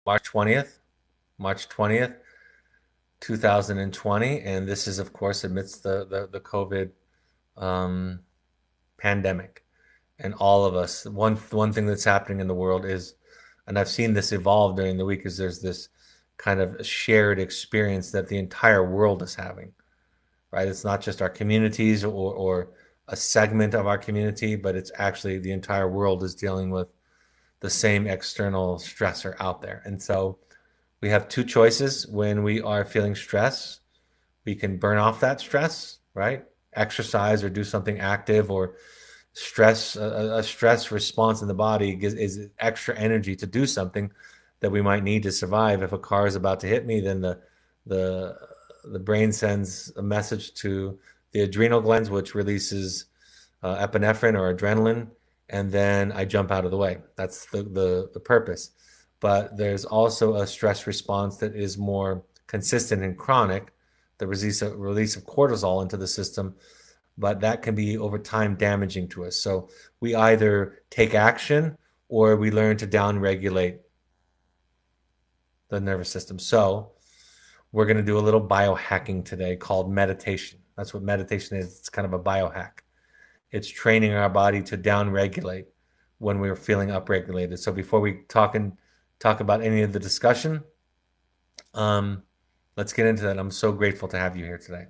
March 20th, March 20th, 2020, and this is, of course, amidst the COVID um, pandemic. And all of us, one thing that's happening in the world is, and I've seen this evolve during the week, is there's this kind of shared experience that the entire world is having, right? It's not just our communities or a segment of our community, but it's actually the entire world is dealing with the same external stressor out there. And so we have two choices when we are feeling stress. We can burn off that stress, right? Exercise or do something active, or stress, a stress response in the body is extra energy to do something that we might need to survive. If a car is about to hit me, then the the brain sends a message to the adrenal glands, which releases epinephrine or adrenaline, and then I jump out of the way. That's the purpose. But there's also a stress response that is more consistent and chronic, the release of cortisol into the system, but that can be over time damaging to us. So we either take action or we learn to downregulate the nervous system. So we're going to do a little biohacking today called meditation. That's what meditation is. It's kind of a biohack. It's training our body to downregulate when we're feeling upregulated. So before we talk about any of the discussion, um, let's get into that. I'm so grateful to have you here today.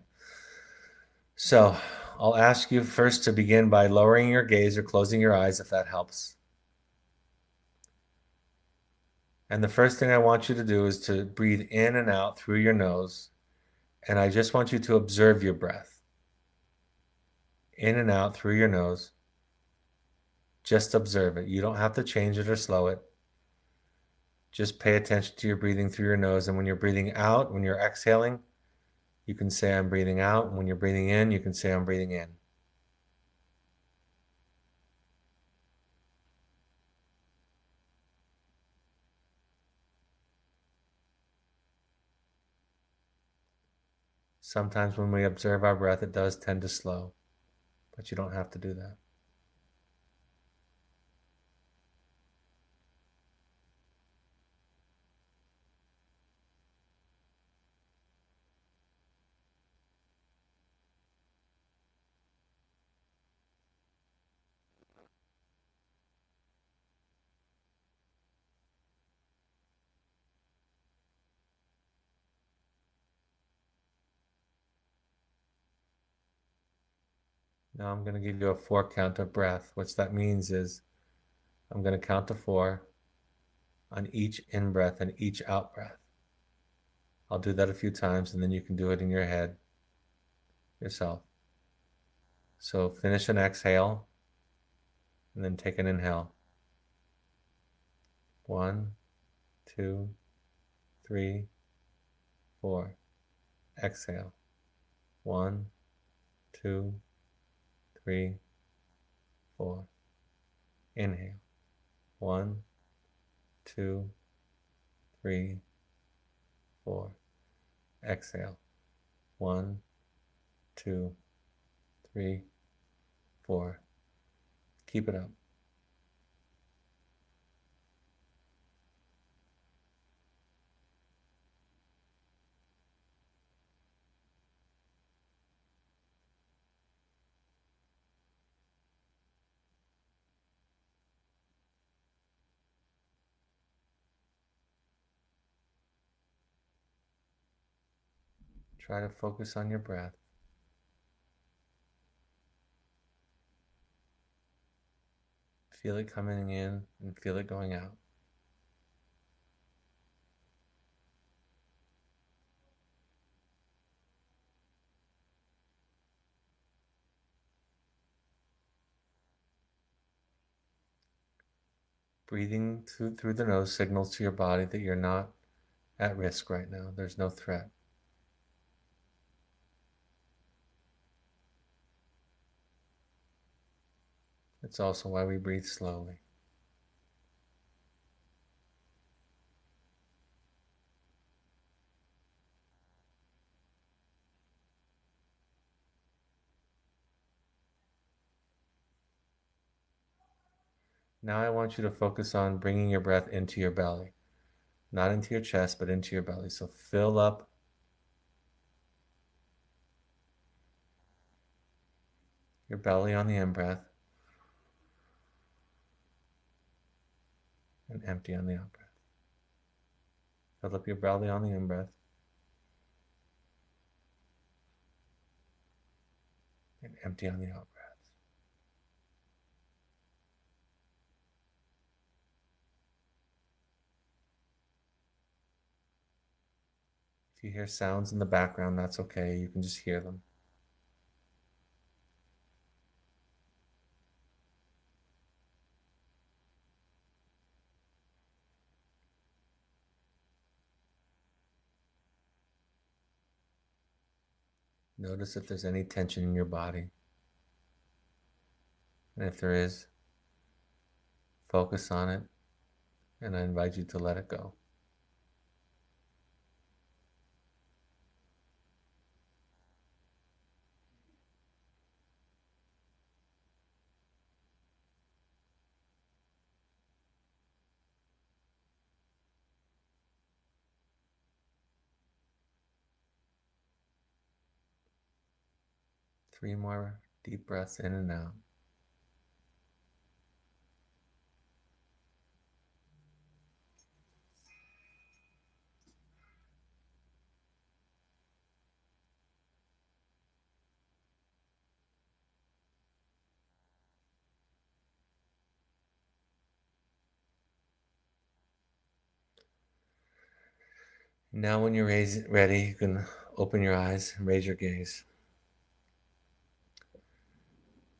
So I'll ask you first to begin by lowering your gaze or closing your eyes if that helps. And the first thing I want you to do is to breathe in and out through your nose. And I just want you to observe your breath in and out through your nose. Just observe it. You don't have to change it or slow it. Just pay attention to your breathing through your nose. And when you're breathing out, when you're exhaling, you can say, I'm breathing out. And when you're breathing in, you can say, I'm breathing in. Sometimes when we observe our breath, it does tend to slow, but you don't have to do that. Now I'm going to give you a 4 count of breath. What that means is I'm going to count to 4 on each in breath and each out breath. I'll do that a few times and then you can do it in your head yourself. So finish an exhale and then take an inhale. 1, 2, 3, 4. Exhale. 1, 2, 3, 4. Inhale. 1, 2, 3, 4. Exhale. 1, 2, 3, 4. Keep it up. Try to focus on your breath. Feel it coming in and feel it going out. Breathing through the nose signals to your body that you're not at risk right now. There's no threat. It's also why we breathe slowly. Now I want you to focus on bringing your breath into your belly. not into your chest, but into your belly. So fill up your belly on the in-breath and empty on the out-breath. Fill up your belly on the in-breath and empty on the out-breath. If you hear sounds in the background, that's okay. You can just hear them. Notice if there's any tension in your body. And if there is, focus on it, and I invite you to let it go. Three more deep breaths in and out. Now when you're ready, you can open your eyes and raise your gaze.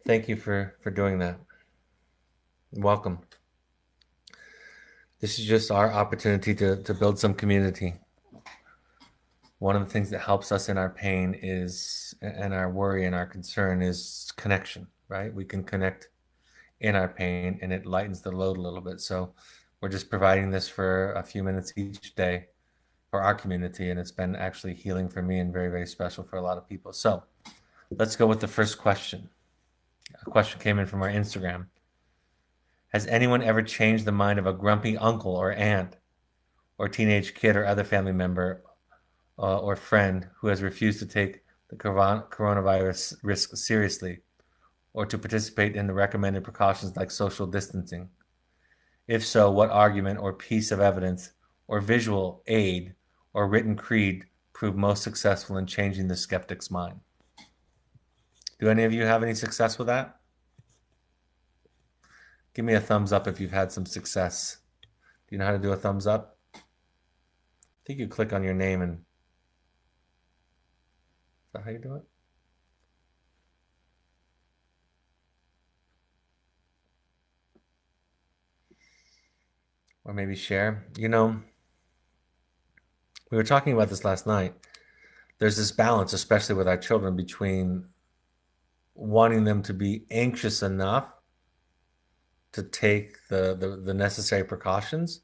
Thank you for doing that. Welcome. This is just our opportunity to build some community. One of the things that helps us in our pain is, and our worry and our concern is connection, right? We can connect in our pain and it lightens the load a little bit. So we're just providing this for a few minutes each day for our community. And it's been actually healing for me and very, very special for a lot of people. So let's go with the first question. A question came in from our Instagram. Has anyone ever changed the mind of a grumpy uncle or aunt or teenage kid or other family member or friend who has refused to take the coronavirus risk seriously or to participate in the recommended precautions like social distancing? If so, what argument or piece of evidence or visual aid or written creed proved most successful in changing the skeptic's mind? Do any of you have any success with that? Give me a thumbs up if you've had some success. Do you know how to do a thumbs up? I think you click on your name and... Is that how you do it? Or maybe share. You know, we were talking about this last night. There's this balance, especially with our children, between wanting them to be anxious enough to take the necessary precautions,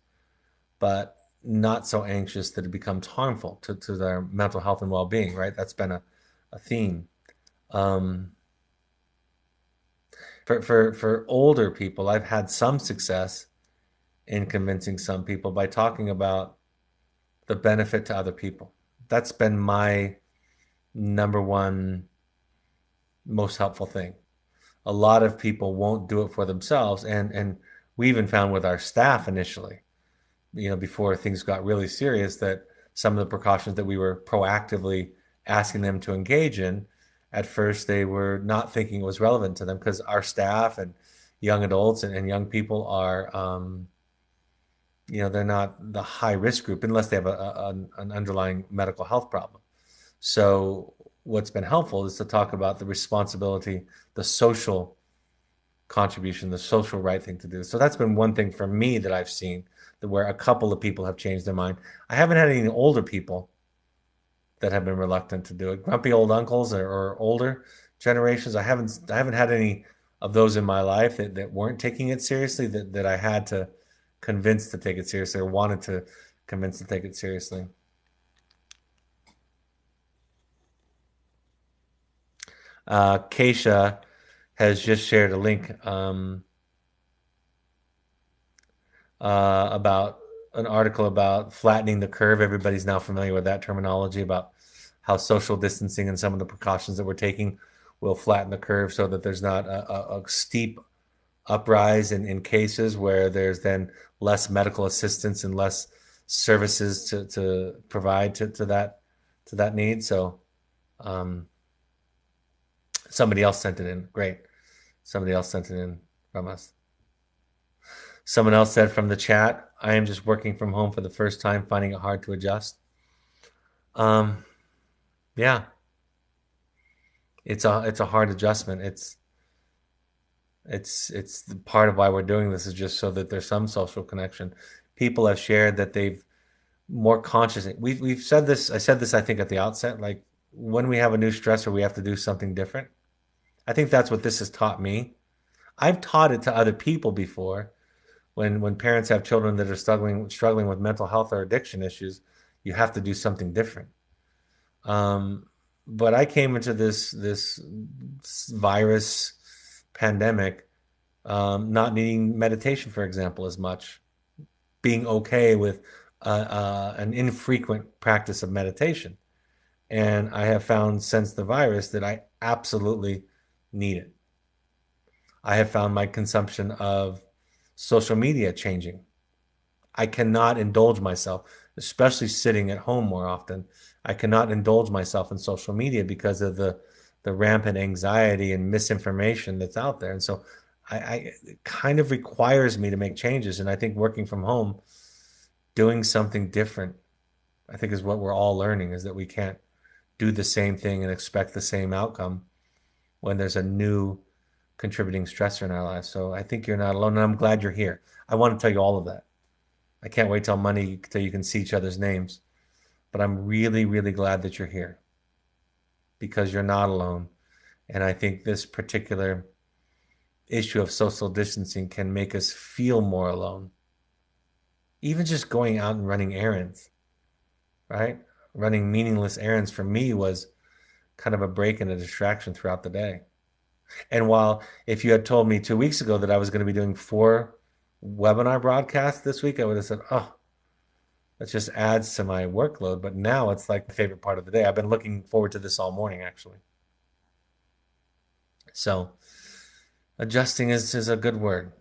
but not so anxious that it becomes harmful to their mental health and well-being, right? That's been a theme. For older people, I've had some success in convincing some people by talking about the benefit to other people. That's been my number one most helpful thing. A lot of people won't do it for themselves, and we even found with our staff initially, before things got really serious, that some of the precautions that we were proactively asking them to engage in, at first they were not thinking it was relevant to them, because our staff and young adults and young people are, they're not the high risk group unless they have an underlying medical health problem. So what's been helpful is to talk about the responsibility, the social contribution, the social right thing to do. So that's been one thing for me that I've seen, that where a couple of people have changed their mind. I haven't had any older people that have been reluctant to do it. Grumpy old uncles or older generations, I haven't had any of those in my life that weren't taking it seriously, that I had to convince to take it seriously or wanted to convince to take it seriously. Keisha has just shared a link about an article about flattening the curve. Everybody's now familiar with that terminology about how social distancing and some of the precautions that we're taking will flatten the curve so that there's not a steep uprise in cases where there's then less medical assistance and less services to provide to that need. So um, somebody else sent it in. Great. Somebody else sent it in from us. Someone else said from the chat, I am just working from home for the first time, finding it hard to adjust. Um, yeah, it's a hard adjustment. It's part of why we're doing this is just so that there's some social connection. People have shared that they've more conscious. We've said this. I said this I think at the outset. Like when we have a new stressor, we have to do something different. I think that's what this has taught me. I've taught it to other people before. When parents have children that are struggling with mental health or addiction issues, you have to do something different. Um, but I came into this virus pandemic not needing meditation, for example, as much, being okay with an infrequent practice of meditation. And I have found since the virus that I absolutely need it. I have found my consumption of social media changing. I cannot indulge myself, especially sitting at home more often. I cannot indulge myself in social media because of the rampant anxiety and misinformation that's out there. And so it kind of requires me to make changes. And I think working from home, doing something different, I think is what we're all learning is that we can't do the same thing and expect the same outcome when there's a new contributing stressor in our lives. So I think you're not alone. And I'm glad you're here. I want to tell you all of that. I can't wait till Monday till you can see each other's names. But I'm really, really glad that you're here because you're not alone. And I think this particular issue of social distancing can make us feel more alone. Even just going out and running errands, right? Running meaningless errands for me was kind of a break and a distraction throughout the day. And while if you had told me 2 weeks ago that I was going to be doing 4 webinar broadcasts this week, I would have said, oh, that just adds to my workload. But now it's like my favorite part of the day. I've been looking forward to this all morning, actually. So adjusting is a good word.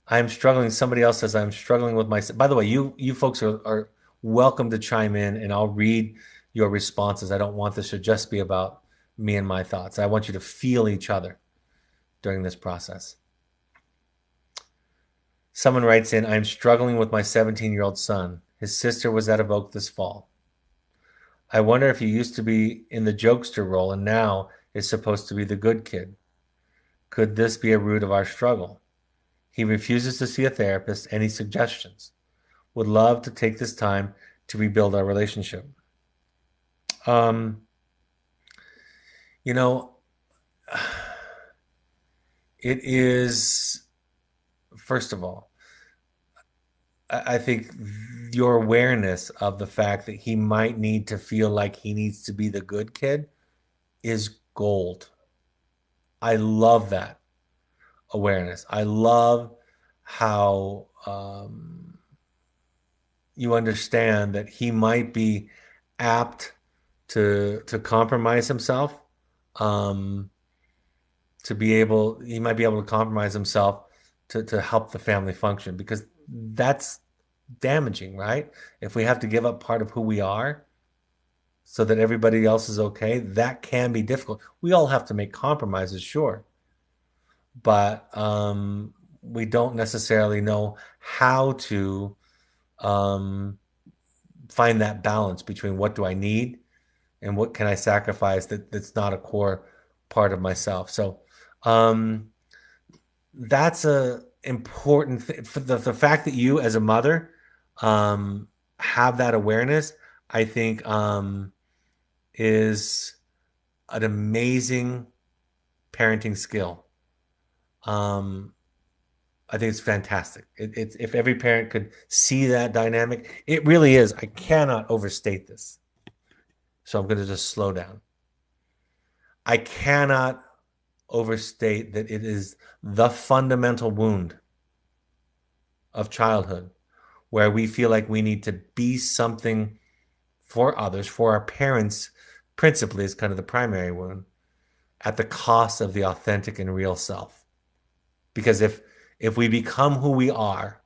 I'm struggling. Somebody else says I'm struggling with my. By the way, you folks are welcome to chime in, and I'll read your responses. I don't want this to just be about me and my thoughts. I want you to feel each other during this process. Someone writes in, I'm struggling with my 17-year-old son. His sister was at Evoke this fall. I wonder if he used to be in the jokester role and now is supposed to be the good kid. Could this be a root of our struggle? He refuses to see a therapist. Any suggestions? Would love to take this time to rebuild our relationship. Um, you know, it is, first of all, I think your awareness of the fact that he might need to feel like he needs to be the good kid is gold. I love that awareness. I love how you understand that he might be apt to compromise himself, um, he might be able to compromise himself to help the family function because that's damaging, right? If we have to give up part of who we are so that everybody else is okay, that can be difficult. We all have to make compromises, sure, but we don't necessarily know how to um, find that balance between what do I need and what can I sacrifice that's not a core part of myself. So um, that's a important thing for the fact that you as a mother have that awareness, I think is an amazing parenting skill. Um, I think it's fantastic. It's if every parent could see that dynamic, it really is. I cannot overstate this. So I'm going to just slow down. I cannot overstate that it is the fundamental wound of childhood where we feel like we need to be something for others, for our parents, principally is kind of the primary one, at the cost of the authentic and real self. Because if we become who we are,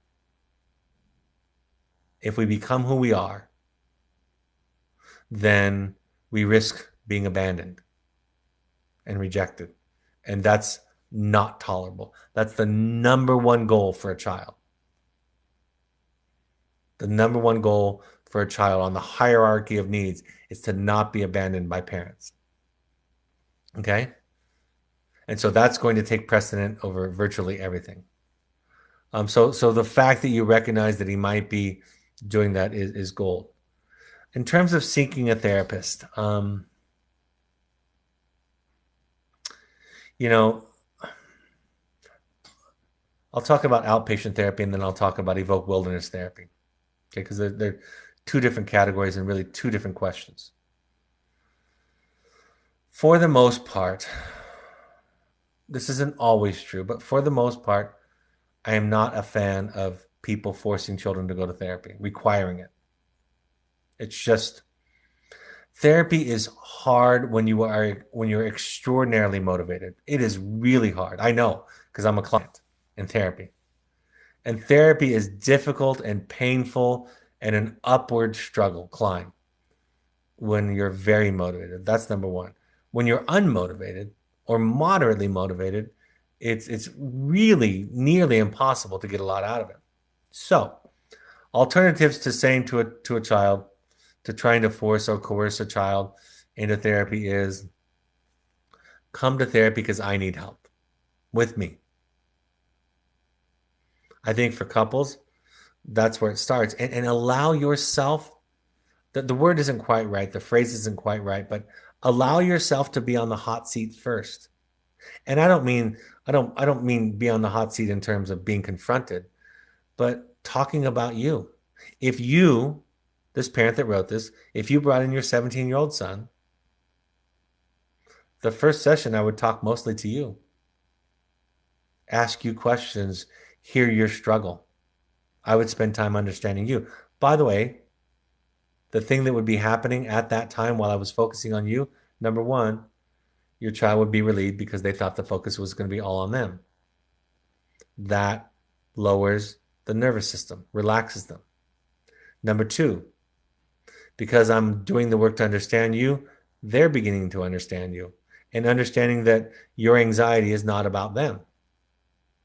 if we become who we are, then we risk being abandoned and rejected. And that's not tolerable. That's the number one goal for a child. The number one goal for a child on the hierarchy of needs is to not be abandoned by parents. Okay? And so that's going to take precedent over virtually everything. So the fact that you recognize that he might be doing that is gold. In terms of seeking a therapist, you know, I'll talk about outpatient therapy and then I'll talk about evoke wilderness therapy. Okay, because they're two different categories and really two different questions. For the most part, this isn't always true, but for the most part, I am not a fan of people forcing children to go to therapy, requiring it. It's just therapy is hard when you're extraordinarily motivated. It is really hard. I know because I'm a client in therapy. And therapy is difficult and painful and an upward struggle climb when you're very motivated. That's number one. When you're unmotivated or moderately motivated, it's really nearly impossible to get a lot out of it. So, alternatives to saying to a child, to trying to force or coerce a child into therapy is come to therapy because I need help with me. I think for couples, that's where it starts. And allow yourself, the word isn't quite right, the phrase isn't quite right, but allow yourself to be on the hot seat first. And I don't mean be on the hot seat in terms of being confronted, but talking about you. If you, this parent that wrote this, if you brought in your 17-year-old son, the first session I would talk mostly to you, ask you questions, hear your struggle. I would spend time understanding you. By the way, the thing that would be happening at that time while I was focusing on you, number one, your child would be relieved because they thought the focus was going to be all on them. That lowers the nervous system, relaxes them. Number two, because I'm doing the work to understand you, they're beginning to understand you and understanding that your anxiety is not about them.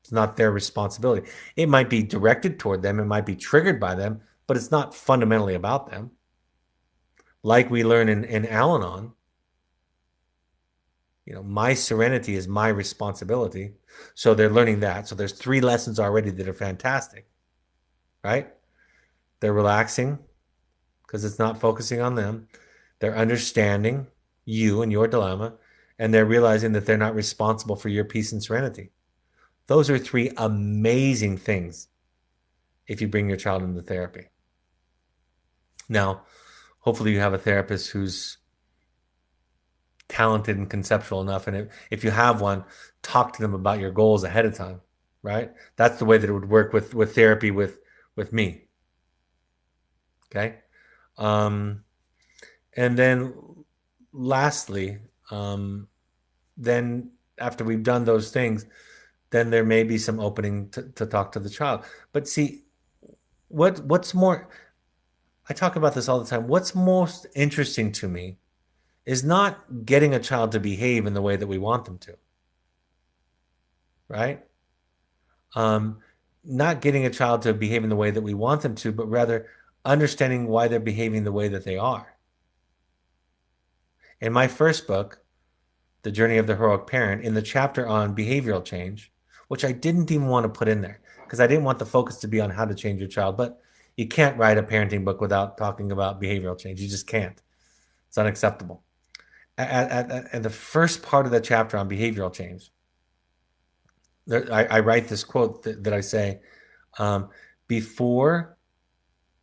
It's not their responsibility. It might be directed toward them, it might be triggered by them, but it's not fundamentally about them. Like we learn in Al Anon, my serenity is my responsibility. So they're learning that. So there's 3 lessons already that are fantastic, right? They're relaxing because it's not focusing on them. They're understanding you and your dilemma, and they're realizing that they're not responsible for your peace and serenity. Those are 3 amazing things if you bring your child into therapy. Now, hopefully you have a therapist who's talented and conceptual enough. And if you have one, talk to them about your goals ahead of time, right? That's the way that it would work with therapy with me. Okay. And then lastly, then after we've done those things, then there may be some opening to talk to the child. But see, what's more, I talk about this all the time. What's most interesting to me is not getting a child to behave in the way that we want them to, right? Not getting a child to behave in the way that we want them to, but rather understanding why they're behaving the way that they are. In my first book, The Journey of the Heroic Parent, in the chapter on behavioral change, which I didn't even want to put in there because I didn't want the focus to be on how to change your child, but you can't write a parenting book without talking about behavioral change. You just can't. It's unacceptable. At the first part of the chapter on behavioral change, I write this quote that I say, before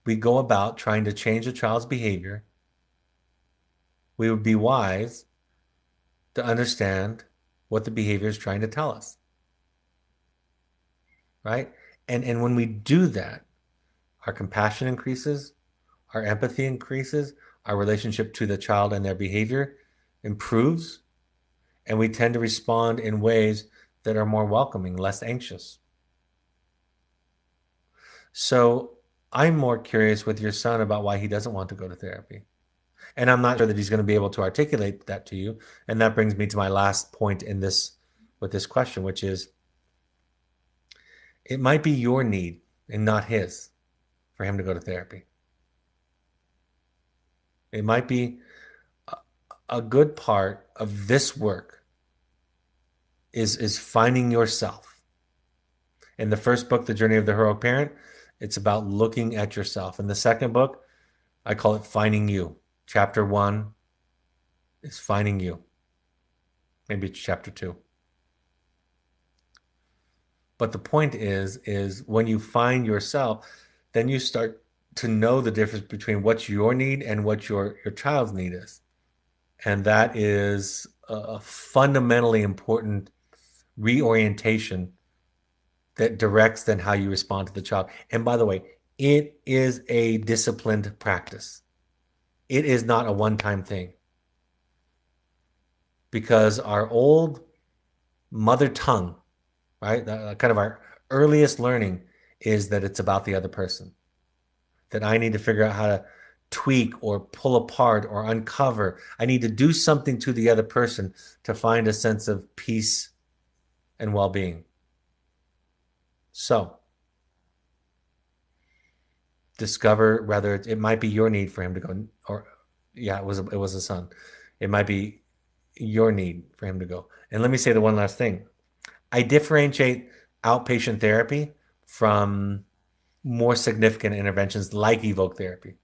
we go about trying to change a child's behavior, we would be wise to understand what the behavior is trying to tell us, right? And when we do that, our compassion increases, our empathy increases, our relationship to the child and their behavior improves, and we tend to respond in ways that are more welcoming, less anxious. So I'm more curious with your son about why he doesn't want to go to therapy. And I'm not sure that he's going to be able to articulate that to you. And that brings me to my last point in this with this question, which is it might be your need and not his for him to go to therapy. It might be a good part of this work is finding yourself. In the first book, The Journey of the Heroic Parent, it's about looking at yourself. In the second book, I call it Finding You. Chapter 1 is Finding You. Maybe it's chapter 2. But the point is when you find yourself, then you start to know the difference between what's your need and what your child's need is. And that is a fundamentally important reorientation that directs then how you respond to the child. And by the way, it is a disciplined practice. It is not a one-time thing. Because our old mother tongue, right? Kind of our earliest learning is that it's about the other person. That I need to figure out how to tweak or pull apart or uncover. I need to do something to the other person to find a sense of peace and well-being. So discover whether it might be your need for him to go, or yeah, it was a son. It might be your need for him to go. And let me say the one last thing. I differentiate outpatient therapy from more significant interventions like Evoke therapy,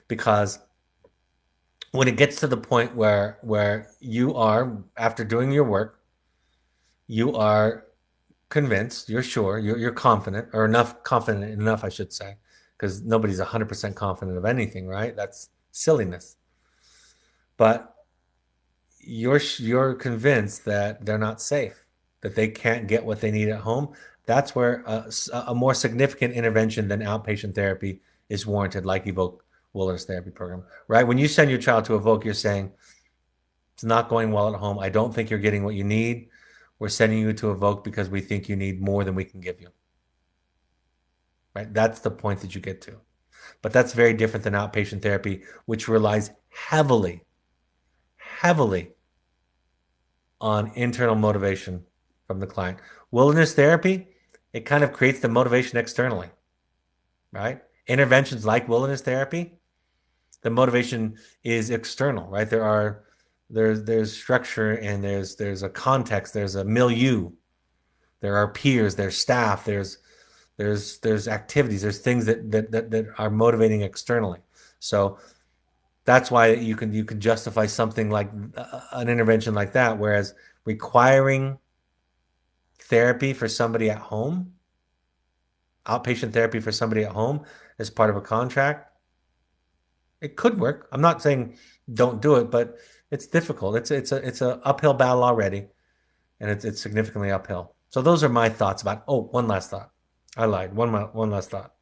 because when it gets to the point where you are, after doing your work, you are convinced, you're sure, you're confident, or confident enough, I should say, because nobody's 100% confident of anything, right? That's silliness. But you're convinced that they're not safe, that they can't get what they need at home. That's where a more significant intervention than outpatient therapy is warranted, like Evoke Wilderness Therapy Program, right? When you send your child to Evoke, you're saying, it's not going well at home. I don't think you're getting what you need. We're sending you to Evoke because we think you need more than we can give you, right? That's the point that you get to. But that's very different than outpatient therapy, which relies heavily, heavily on internal motivation from the client. Wilderness therapy, it kind of creates the motivation externally, right? Interventions like wilderness therapy, the motivation is external, right? There's structure and there's a context, there's a milieu, there are peers, there's staff, there's activities, there's things that are motivating externally. So that's why you can justify something like an intervention like that, whereas requiring therapy for somebody at home, outpatient therapy for somebody at home as part of a contract, it could work. I'm not saying don't do it, but it's difficult. It's a uphill battle already, and it's significantly uphill. So those are my thoughts about. Oh, one last thought. I lied. One last thought.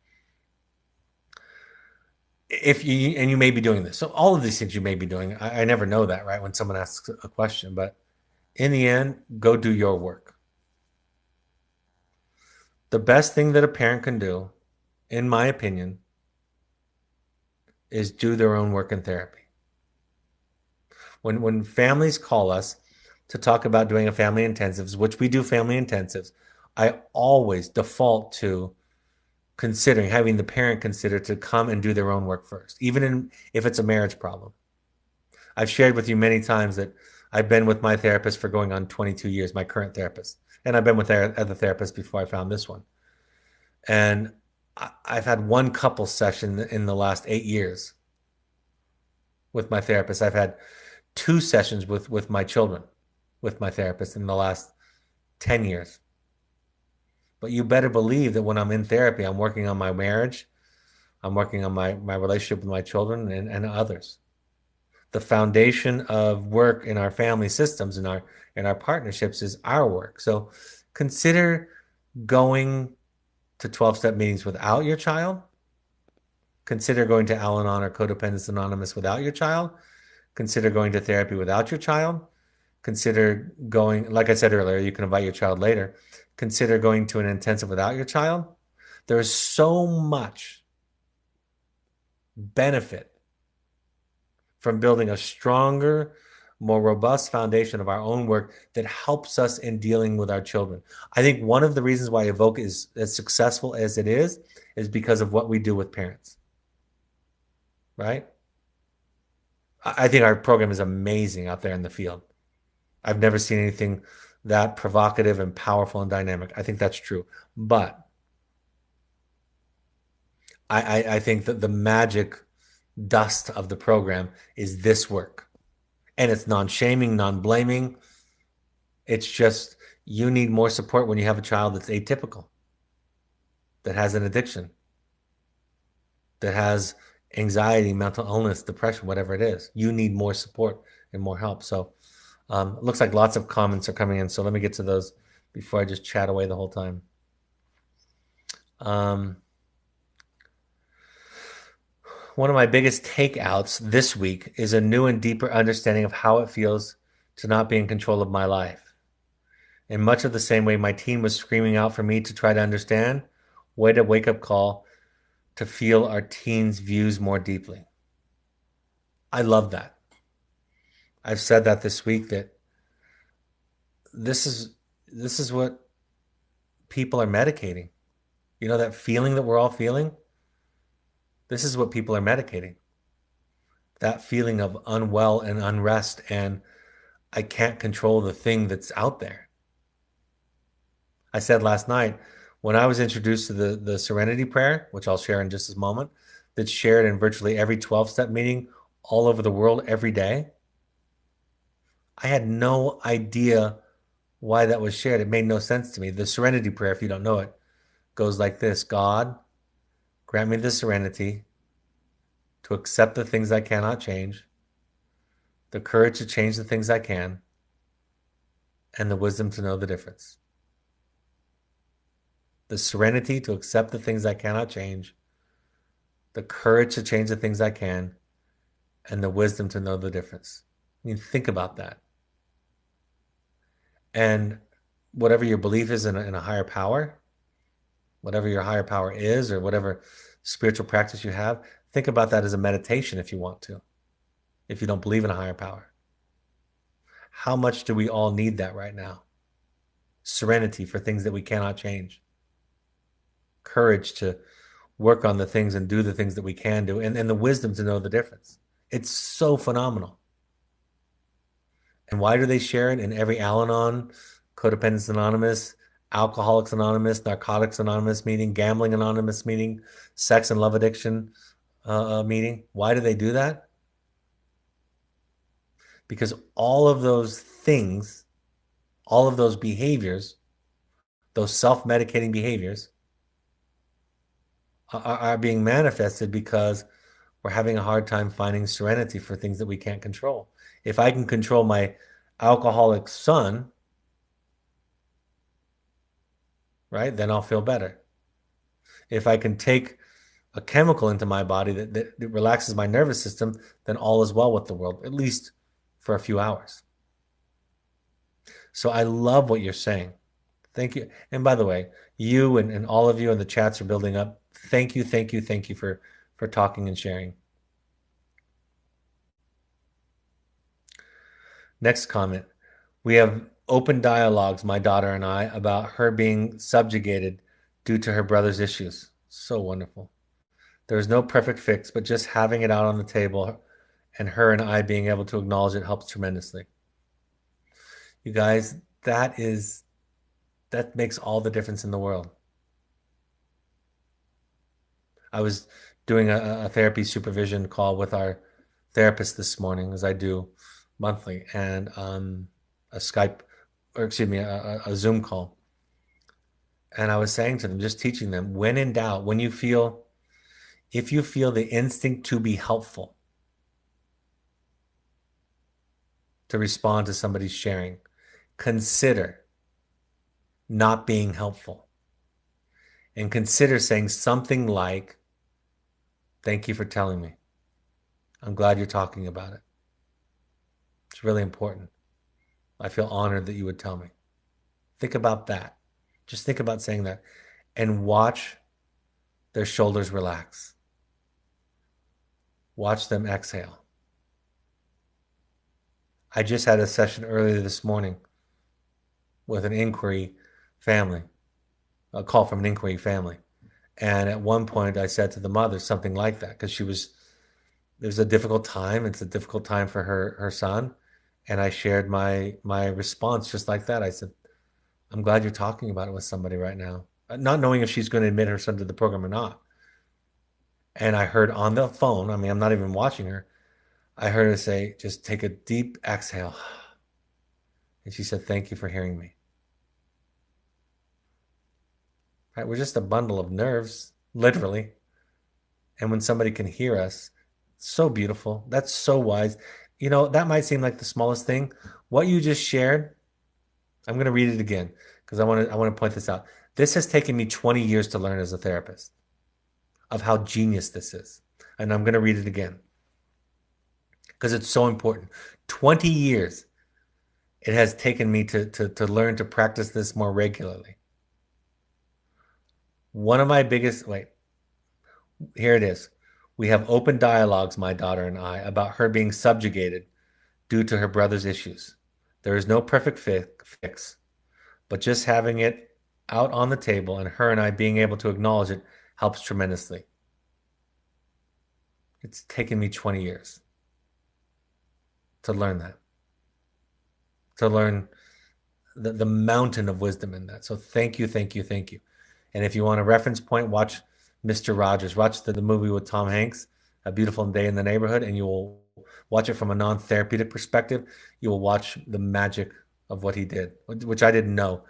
If you and you may be doing this, so all of these things you may be doing. I never know that, right? When someone asks a question, but in the end, go do your work. The best thing that a parent can do, in my opinion, is do their own work in therapy. When families call us to talk about doing a family intensives, which we do family intensives, I always default to considering having the parent consider to come and do their own work first, if it's a marriage problem. I've shared with you many times that I've been with my therapist for going on 22 years, my current therapist, and I've been with other therapists before I found this one. And I've had one couple session in the last 8 years with my therapist. I've had two sessions with my children with my therapist in the last 10 years. But you better believe that when I'm in therapy, I'm working on my marriage, I'm working on my relationship with my children and others. The foundation of work in our family systems and our partnerships is our work. So consider going to 12-step meetings without your child. Consider going to Al Anon or Codependence Anonymous without your child. Consider going to therapy without your child. Consider going, like I said earlier, you can invite your child later. Consider going to an intensive without your child. There's so much benefit from building a stronger, more robust foundation of our own work that helps us in dealing with our children. I think one of the reasons why Evoke is as successful as it is because of what we do with parents, right? I think our program is amazing out there in the field. I've never seen anything that provocative and powerful and dynamic. I think that's true. But I think that the magic dust of the program is this work. And it's non-shaming, non-blaming. It's just you need more support when you have a child that's atypical, that has an addiction, that has anxiety, mental illness, depression, whatever it is. You need more support and more help. So it looks like lots of comments are coming in. So let me get to those before I just chat away the whole time. One of my biggest takeouts this week is a new and deeper understanding of how it feels to not be in control of my life. In much of the same way my teen was screaming out for me to try to understand, way to wake up call to feel our teens' views more deeply. I love that. I've said that this week that this is what people are medicating. You know that feeling that we're all feeling? This is what people are medicating. That feeling of unwell and unrest and I can't control the thing that's out there. I said last night when I was introduced to the Serenity Prayer, which I'll share in just a moment, that's shared in virtually every 12-step meeting all over the world every day. I had no idea why that was shared. It made no sense to me. The Serenity Prayer, if you don't know it, goes like this: God, grant me the serenity to accept the things I cannot change, the courage to change the things I can, and the wisdom to know the difference. The serenity to accept the things I cannot change, the courage to change the things I can, and the wisdom to know the difference. I mean, think about that. And whatever your belief is in a higher power, whatever your higher power is, or whatever spiritual practice you have, think about that as a meditation if you want to, if you don't believe in a higher power. How much do we all need that right now? Serenity for things that we cannot change, courage to work on the things and do the things that we can do, and the wisdom to know the difference. It's so phenomenal. And why do they share it in every Al Anon, Codependence Anonymous, Alcoholics Anonymous, Narcotics Anonymous meeting, Gambling Anonymous meeting, Sex and Love Addiction meeting? Why do they do that? Because all of those things, all of those behaviors, those self-medicating behaviors are being manifested because we're having a hard time finding serenity for things that we can't control. If I can control my alcoholic son, right, then I'll feel better. If I can take a chemical into my body that relaxes my nervous system, then all is well with the world, at least for a few hours. So I love what you're saying. Thank you. And by the way, you and all of you in the chats are building up. Thank you, thank you, thank you for talking and sharing. Next comment. We have open dialogues, my daughter and I, about her being subjugated due to her brother's issues. So wonderful. There's no perfect fix, but just having it out on the table and her and I being able to acknowledge it helps tremendously. You guys, that makes all the difference in the world. I was doing a therapy supervision call with our therapist this morning, as I do monthly, and a Skype, or excuse me, a Zoom call. And I was saying to them, just teaching them, when in doubt, if you feel the instinct to be helpful, to respond to somebody's sharing, consider not being helpful. and consider saying something like, thank you for telling me. I'm glad you're talking about it. It's really important. I feel honored that you would tell me. Think about that. Just think about saying that and watch their shoulders relax. Watch them exhale. I just had a session earlier this morning with an inquiry family, a call from an inquiry family. And at one point, I said to the mother something like that because it was a difficult time. It's a difficult time for her son. And I shared my response just like that. I said, I'm glad you're talking about it with somebody right now, not knowing if she's going to admit her son to the program or not. And I heard on the phone, I mean, I'm not even watching her. I heard her say, just take a deep exhale. And she said, thank you for hearing me. Right? We're just a bundle of nerves, literally. And when somebody can hear us, so beautiful. That's so wise. You know, that might seem like the smallest thing. What you just shared, I'm going to read it again because I want to point this out. This has taken me 20 years to learn as a therapist of how genius this is. And I'm going to read it again because it's so important. 20 years it has taken me to learn to practice this more regularly. One of my biggest, wait, here it is. We have open dialogues, my daughter and I, about her being subjugated due to her brother's issues. There is no perfect fix, but just having it out on the table and her and I being able to acknowledge it helps tremendously. It's taken me 20 years to learn that, to learn the mountain of wisdom in that. So thank you, thank you, thank you. And if you want a reference point, watch Mr. Rogers. Watch the movie with Tom Hanks, A Beautiful Day in the Neighborhood, and you will watch it from a non-therapeutic perspective. You will watch the magic of what he did, which I didn't know,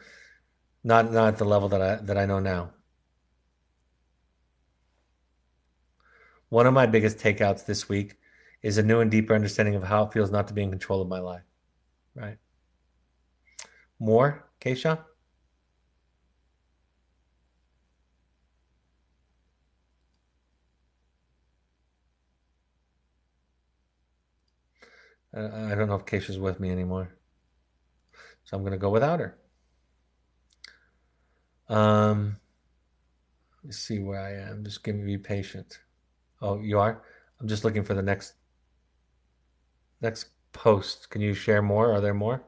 not at the level that I know now. One of my biggest takeouts this week is a new and deeper understanding of how it feels not to be in control of my life. Right? More, Keisha? I don't know if Keisha's with me anymore, so I'm going to go without her. Um, let's see where I am. Just give me be patient. Oh, you are? I'm just looking for the next post. Can you share more? Are there more?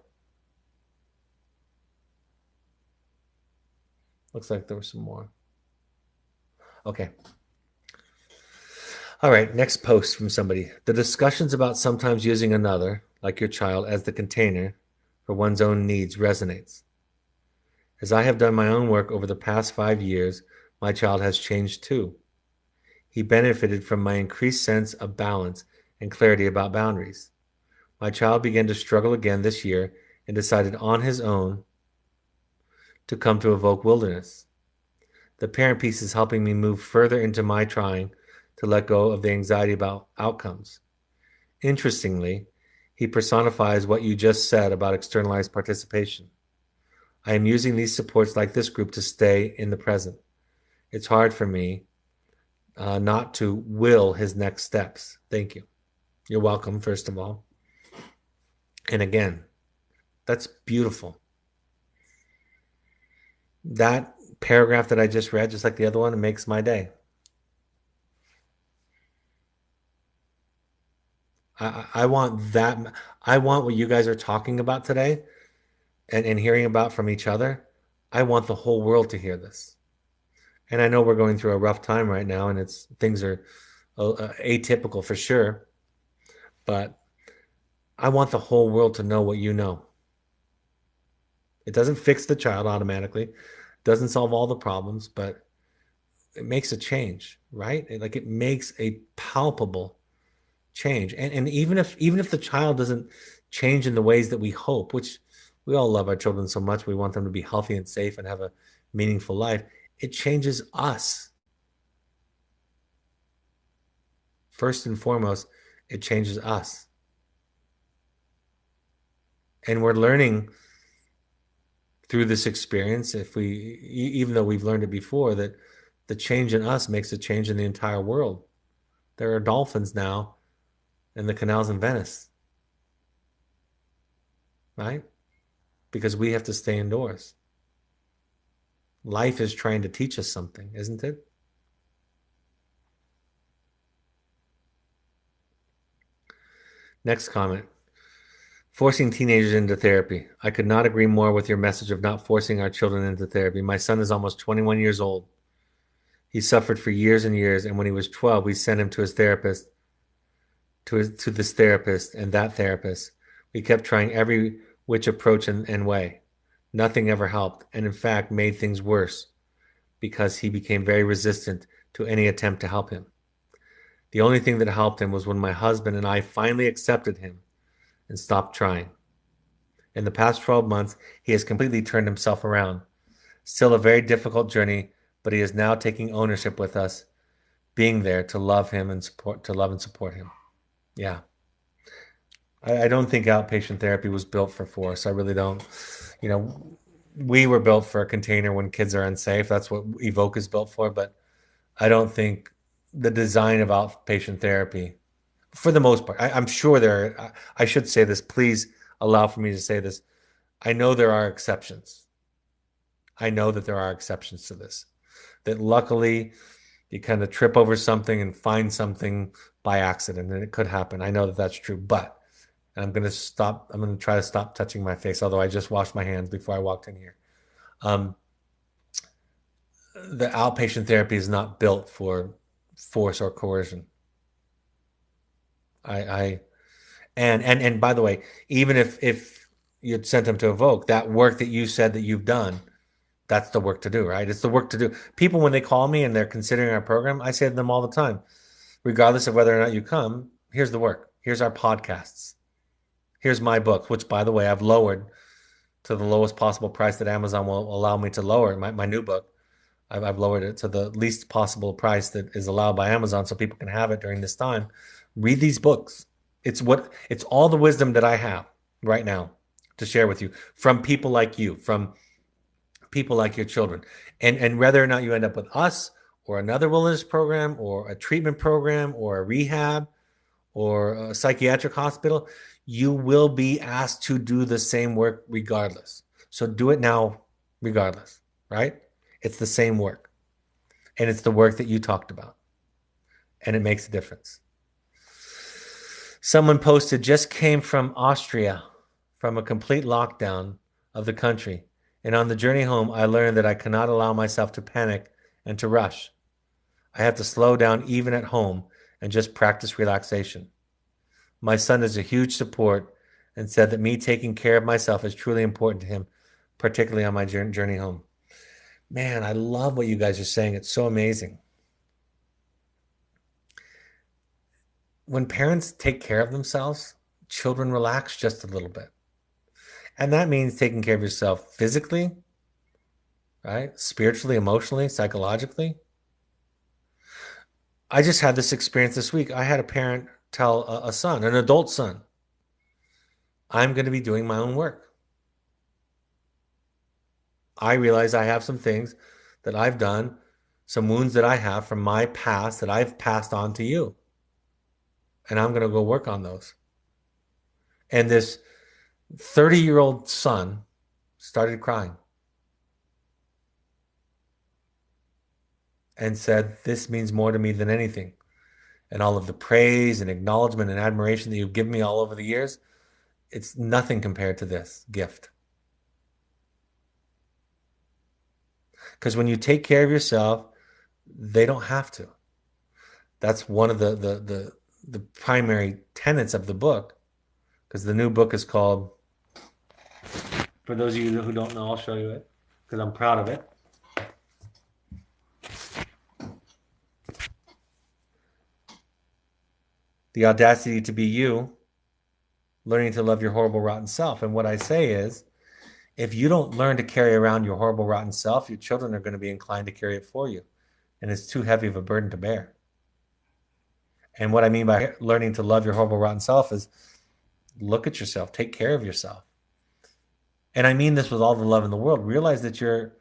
Looks like there was some more. Okay. All right, next post from somebody. The discussions about sometimes using another, like your child, as the container for one's own needs resonates. As I have done my own work over the past 5 years, my child has changed too. He benefited from my increased sense of balance and clarity about boundaries. My child began to struggle again this year and decided on his own to come to Evoke Wilderness. The parent piece is helping me move further into my trying to let go of the anxiety about outcomes. Interestingly, he personifies what you just said about externalized participation. I am using these supports like this group to stay in the present. It's hard for me not to will his next steps. Thank you. You're welcome, first of all. And again, that's beautiful. That paragraph that I just read, just like the other one, it makes my day. I want that. I want what you guys are talking about today and hearing about from each other. I want the whole world to hear this. And I know we're going through a rough time right now, and things are atypical for sure. But I want the whole world to know what you know. It doesn't fix the child automatically, doesn't solve all the problems, but it makes a change, right? It makes a palpable change. And even if the child doesn't change in the ways that we hope, which we all love our children so much, we want them to be healthy and safe and have a meaningful life, it changes us. First and foremost, it changes us. And we're learning through this experience, if we, even though we've learned it before, that the change in us makes a change in the entire world. There are dolphins now in the canals in Venice, right? Because we have to stay indoors. Life is trying to teach us something, isn't it? Next comment. Forcing teenagers into therapy. I could not agree more with your message of not forcing our children into therapy. My son is almost 21 years old. He suffered for years and years, and when he was 12, we sent him to his therapist, to this therapist and that therapist. We kept trying every which approach and way. Nothing ever helped, and in fact made things worse because he became very resistant to any attempt to help him. The only thing that helped him was when my husband and I finally accepted him and stopped trying. In the past 12 months, he has completely turned himself around. Still a very difficult journey, but he is now taking ownership with us, being there to love him and support, to love and support him. Yeah. I don't think outpatient therapy was built for force. I really don't. You know, we were built for a container when kids are unsafe. That's what Evoke is built for. But I don't think the design of outpatient therapy, for the most part, I'm sure there are, I should say this, please allow for me to say this. I know there are exceptions. I know that there are exceptions to this. That luckily you kind of trip over something and find something by accident, and it could happen. I know that that's true, but and I'm going to stop. I'm going to try to stop touching my face, although I just washed my hands before I walked in here. Um, the outpatient therapy is not built for force or coercion. I and by the way, even if you'd sent them to Evoke, that work that you said that you've done, that's the work to do, right? It's the work to do. People, when they call me and they're considering our program, I say to them all the time, regardless of whether or not you come, here's the work. Here's our podcasts. Here's my book, which, by the way, I've lowered to the lowest possible price that Amazon will allow me to lower. My new book, I've lowered it to the least possible price that is allowed by Amazon so people can have it during this time. Read these books. It's all the wisdom that I have right now to share with you from people like you, from people like your children. And whether or not you end up with us or another wellness program or a treatment program or a rehab or a psychiatric hospital, you will be asked to do the same work regardless. So do it now regardless, right? It's the same work. And it's the work that you talked about. And it makes a difference. Someone posted, just came from Austria from a complete lockdown of the country. And on the journey home, I learned that I cannot allow myself to panic and to rush. I have to slow down even at home and just practice relaxation. My son is a huge support and said that me taking care of myself is truly important to him, particularly on my journey home. Man, I love what you guys are saying. It's so amazing. When parents take care of themselves, children relax just a little bit. And that means taking care of yourself physically, right? Spiritually, emotionally, psychologically. I just had this experience this week. I had a parent tell a son, an adult son, I'm going to be doing my own work. I realize I have some things that I've done, some wounds that I have from my past that I've passed on to you. And I'm going to go work on those. And this 30-year-old son started crying and said, this means more to me than anything. And all of the praise and acknowledgement and admiration that you've given me all over the years, it's nothing compared to this gift. Because when you take care of yourself, they don't have to. That's one of the primary tenets of the book. Because the new book is called, for those of you who don't know, I'll show you it because I'm proud of it. The Audacity to Be You, Learning to Love Your Horrible, Rotten Self. And what I say is, if you don't learn to carry around your horrible, rotten self, your children are going to be inclined to carry it for you. And it's too heavy of a burden to bear. And what I mean by learning to love your horrible, rotten self is look at yourself, take care of yourself. And I mean this with all the love in the world. Realize that you're a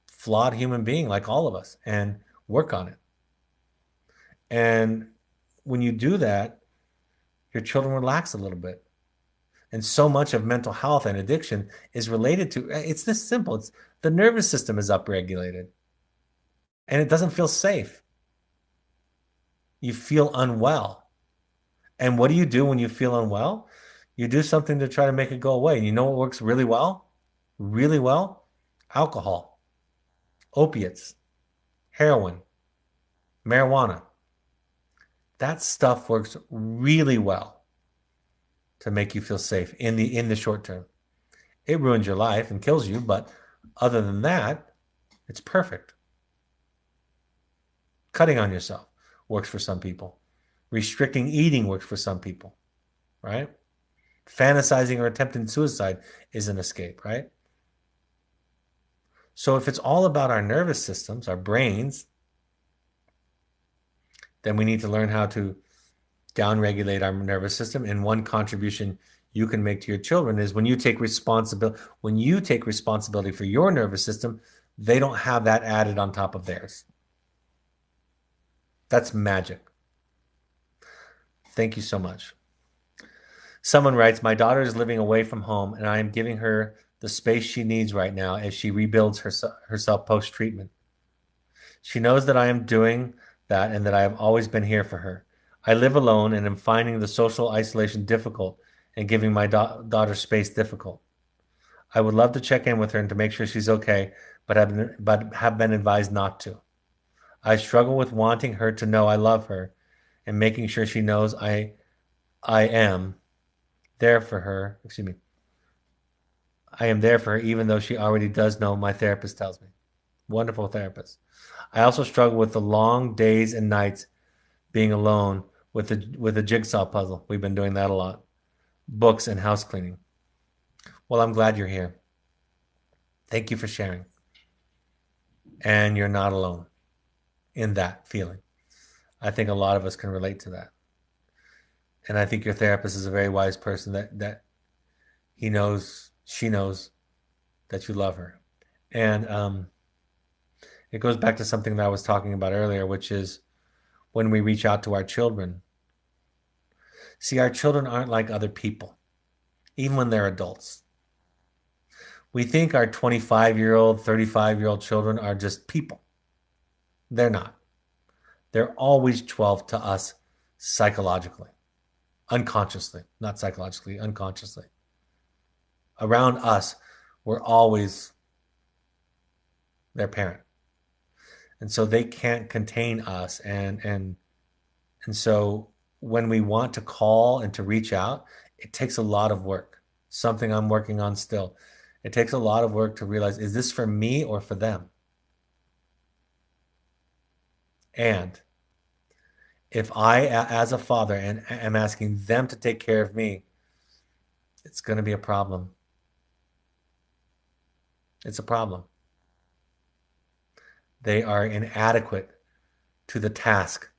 flawed human being like all of us and work on it. And when you do that, your children relax a little bit. And so much of mental health and addiction is related to it's this simple. It's the nervous system is upregulated and it doesn't feel safe. You feel unwell. And what do you do when you feel unwell? You do something to try to make it go away. And you know what works really well? Really well? Alcohol, opiates, heroin, marijuana. That stuff works really well to make you feel safe in the short term. It ruins your life and kills you, but other than that, it's perfect. Cutting on yourself works for some people. Restricting eating works for some people, right? Fantasizing or attempting suicide is an escape, right? So if it's all about our nervous systems, our brains, then we need to learn how to downregulate our nervous system. And one contribution you can make to your children is when you take responsibility for your nervous system, they don't have that added on top of theirs. That's magic. Thank you so much. Someone writes, my daughter is living away from home and I am giving her the space she needs right now as she rebuilds herself post-treatment. She knows that I am doing that and that I have always been here for her. I live alone and am finding the social isolation difficult and giving my daughter space difficult. I would love to check in with her and to make sure she's okay, but have been advised not to. I struggle with wanting her to know I love her and making sure she knows I am there for her. Excuse me. I am there for her even though she already does know, my therapist tells me. Wonderful therapist. I also struggle with the long days and nights being alone with the jigsaw puzzle. We've been doing that a lot. Books and house cleaning. Well, I'm glad you're here. Thank you for sharing. And you're not alone in that feeling. I think a lot of us can relate to that. And I think your therapist is a very wise person that she knows that you love her. And it goes back to something that I was talking about earlier, which is when we reach out to our children. See, our children aren't like other people, even when they're adults. We think our 25-year-old, 35-year-old children are just people. They're not. They're always 12 to us psychologically, unconsciously, not psychologically, unconsciously. Around us, we're always their parent. And so they can't contain us. And so when we want to call and to reach out, it takes a lot of work. Something I'm working on still. It takes a lot of work to realize, is this for me or for them? And if I, as a father, and am asking them to take care of me, it's going to be a problem. It's a problem. They are inadequate to the task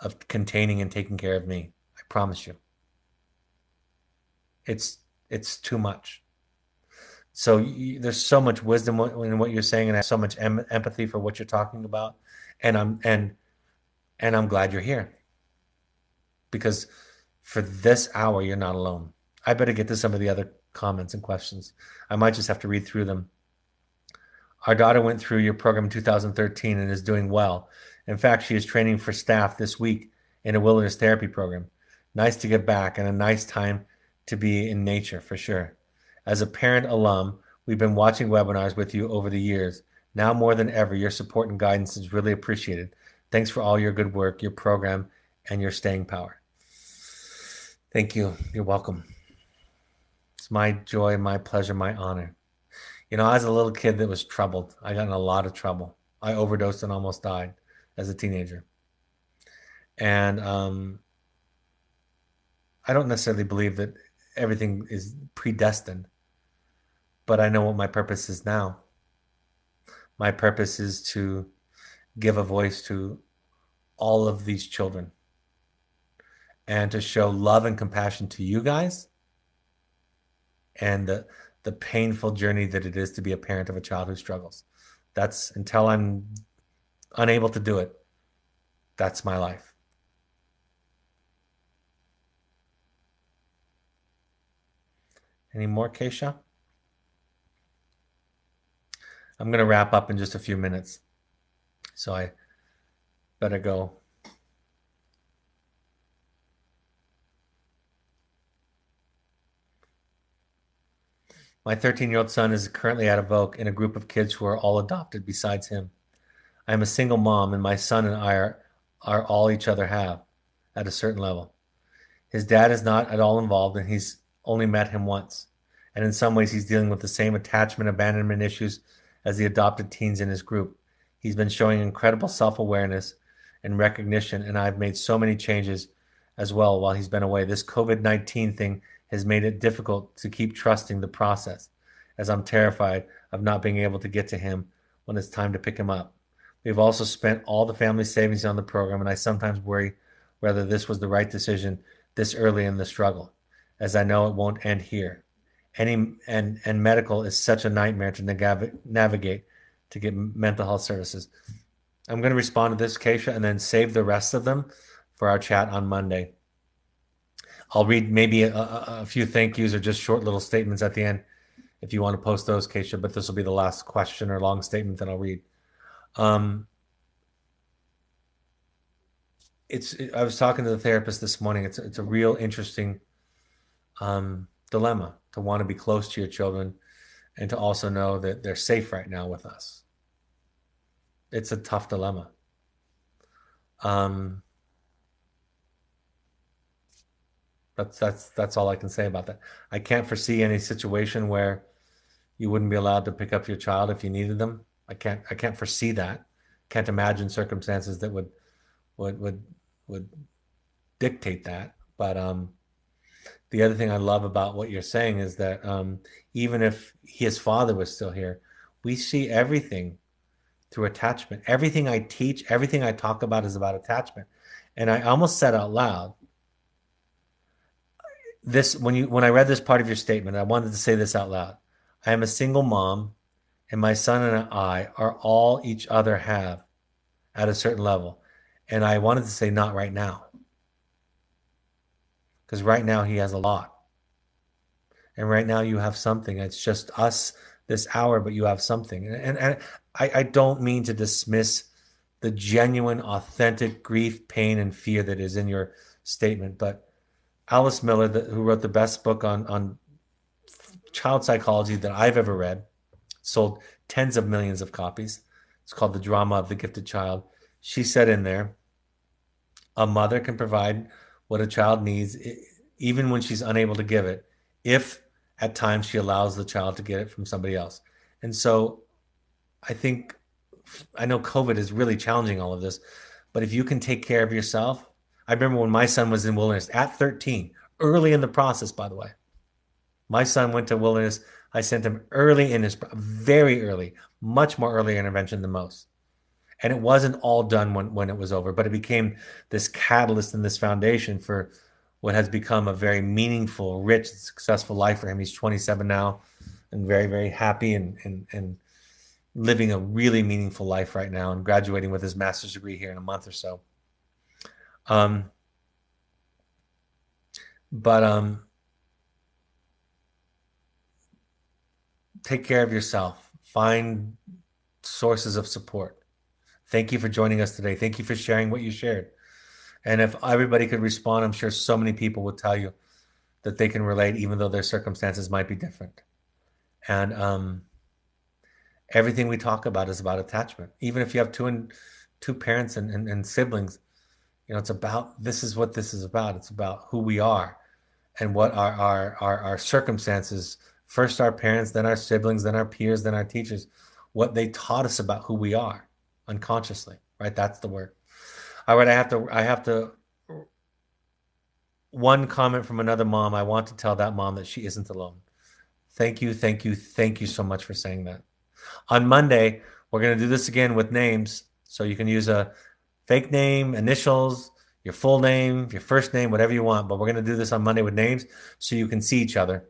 of containing and taking care of me. I promise you. It's too much. So there's so much wisdom in what you're saying, and I have so much empathy for what you're talking about, and I'm glad you're here because for this hour you're not alone. I better get to some of the other comments and questions. I might just have to read through them. Our daughter went through your program in 2013 and is doing well. In fact, she is training for staff this week in a wilderness therapy program. Nice to get back and a nice time to be in nature for sure. As a parent alum, we've been watching webinars with you over the years. Now more than ever, your support and guidance is really appreciated. Thanks for all your good work, your program, and your staying power. Thank you. You're welcome. It's my joy, my pleasure, my honor. You know, as a little kid that was troubled, I got in a lot of trouble. I overdosed and almost died as a teenager. And I don't necessarily believe that everything is predestined, but I know what my purpose is now. My purpose is to give a voice to all of these children and to show love and compassion to you guys and the the painful journey that it is to be a parent of a child who struggles. That's until I'm unable to do it. That's my life. Any more, Keisha? I'm going to wrap up in just a few minutes. So I better go. My 13-year-old son is currently at Evoke in a group of kids who are all adopted besides him. I am a single mom, and my son and I are all each other have at a certain level. His dad is not at all involved, and he's only met him once. And in some ways, he's dealing with the same attachment abandonment issues as the adopted teens in his group. He's been showing incredible self awareness and recognition, and I've made so many changes as well while he's been away. This COVID-19 thing has made it difficult to keep trusting the process, as I'm terrified of not being able to get to him when it's time to pick him up. We've also spent all the family savings on the program, and I sometimes worry whether this was the right decision this early in the struggle, as I know it won't end here. And medical is such a nightmare to navigate to get mental health services. I'm going to respond to this, Keisha, and then save the rest of them for our chat on Monday. I'll read maybe a few thank yous or just short little statements at the end if you want to post those, Keisha, but this will be the last question or long statement that I'll read. I was talking to the therapist this morning. It's a real interesting dilemma to want to be close to your children and to also know that they're safe right now with us. It's a tough dilemma. That's all I can say about that. I can't foresee any situation where you wouldn't be allowed to pick up your child if you needed them. I can't foresee that. Can't imagine circumstances that would dictate that. But the other thing I love about what you're saying is that even if his father was still here, we see everything through attachment. Everything I teach, everything I talk about is about attachment. And I almost said out loud, when I read this part of your statement, I wanted to say this out loud. I am a single mom, and my son and I are all each other have at a certain level. And I wanted to say not right now. Because right now he has a lot. And right now you have something. It's just us this hour, but you have something. And I don't mean to dismiss the genuine, authentic grief, pain, and fear that is in your statement. But Alice Miller, who wrote the best book on child psychology that I've ever read, sold tens of millions of copies. It's called The Drama of the Gifted Child. She said in there, a mother can provide what a child needs, even when she's unable to give it, if at times she allows the child to get it from somebody else. And so I know COVID is really challenging all of this, but if you can take care of yourself. I remember when my son was in Wilderness at 13, early in the process, by the way. My son went to Wilderness. I sent him early in very early, much more early intervention than most. And it wasn't all done when it was over, but it became this catalyst and this foundation for what has become a very meaningful, rich, successful life for him. He's 27 now and very, very happy and living a really meaningful life right now and graduating with his master's degree here in a month or so. Take care of yourself. Find sources of support. Thank you for joining us today. Thank you for sharing what you shared. And if everybody could respond, I'm sure so many people would tell you that they can relate, even though their circumstances might be different. And everything we talk about is about attachment. Even if you have two parents and siblings, this is what this is about. It's about who we are and what our circumstances, first our parents, then our siblings, then our peers, then our teachers, what they taught us about who we are unconsciously, right? That's the word. All right, I have to, one comment from another mom. I want to tell that mom that she isn't alone. Thank you so much for saying that. On Monday, we're going to do this again with names. So you can use a fake name, initials, your full name, your first name, whatever you want. But we're going to do this on Monday with names so you can see each other.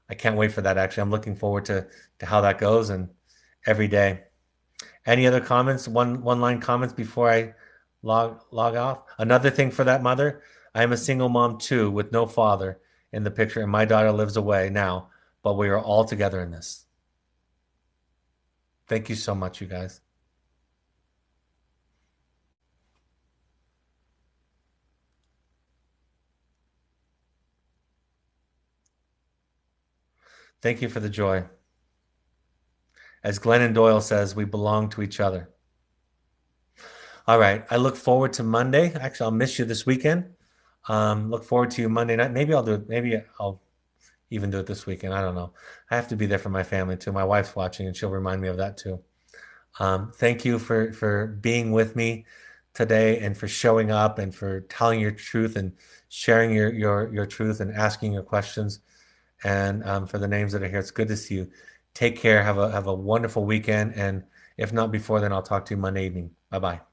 I can't wait for that. Actually, I'm looking forward to how that goes and every day. Any other comments? One line comments before I log off. Another thing for that mother, I am a single mom too, with no father in the picture, and my daughter lives away now, but we are all together in this. Thank you so much, you guys. Thank you for the joy. As Glennon Doyle says, we belong to each other. All right. I look forward to Monday. Actually, I'll miss you this weekend. Look forward to you Monday night. Maybe I'll do it. Maybe I'll even do it this weekend. I don't know. I have to be there for my family too. My wife's watching, and she'll remind me of that too. Thank you for being with me today and for showing up and for telling your truth and sharing your truth and asking your questions. And for the names that are here, it's good to see you. Take care. Have a wonderful weekend. And if not before then, I'll talk to you Monday evening. Bye bye.